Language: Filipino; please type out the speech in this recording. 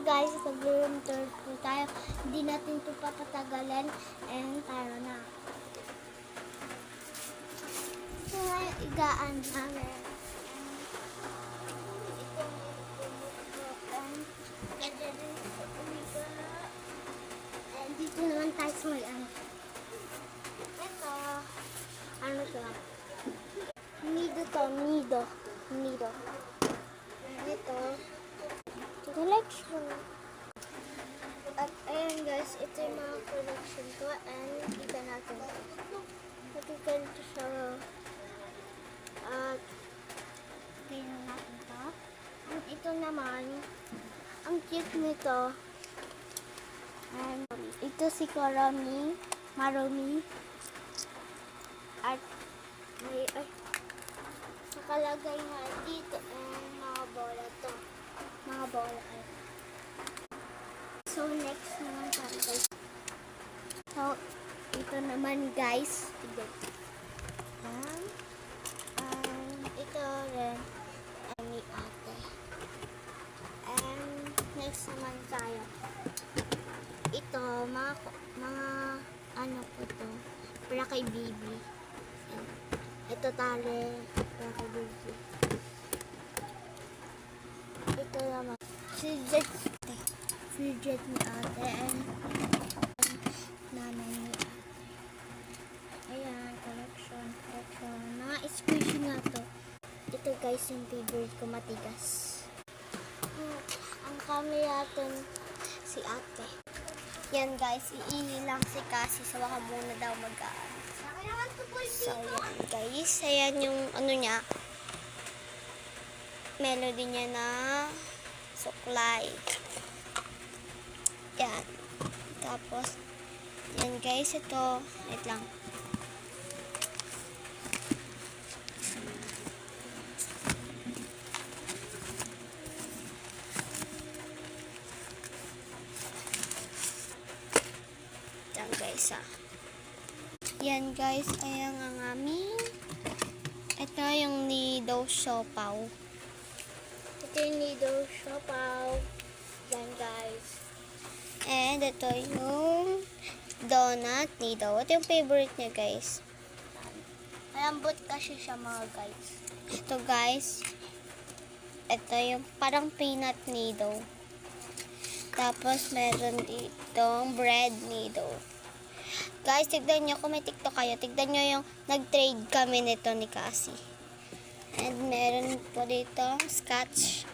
guys, mag-room tour po tayo. Hindi natin ito papatagalin. And tara na. Ito nga yung igaan namin. And dito naman tayo sa may ano. Ito. Ano to? Nido to. Nido. And ito. Collection. At ayan guys, ito yung mga collection ko. And kita natin ito. Ganito siya. At tingnan natin ito. And ito naman, ang cute nito. And ito si Marumi. At may nakalagay nga dito and mga bola to. Mga bola ay. So next naman tayo guys. So ito naman guys. And ito rin ay ni ate. And next naman tayo. Ito mga ano po to. Para kay Bibi. And ito tali para kay Bibi. Ito naman fidget ni ate and nanay ni ate. Ayan, collection. Mga squishy nga to. Ito guys yung favorite ko, matigas. Ang camera natin si ate. Yan guys, iihi lang si Cassie sa baka muna daw mag-aan. So yan guys, ayan yung ano niya. Melody niya na suklay. Yan. Tapos, yan guys, ito. Wait lang. Yan guys, Yan guys, ayan ang aming. Ito yung Nido Siopaw. Ito yung Nido Siopaw. Yan guys. And ito yung donut Nido. Ito yung favorite niya guys. Malambot kasi siya mga guys. Ito guys. Ito yung parang peanut Nido. Tapos meron ditong bread Nido. Guys, tignan nyo kung may TikTok kayo. Tignan nyo yung nag-trade kami nito ni Cassie. And meron po dito scotch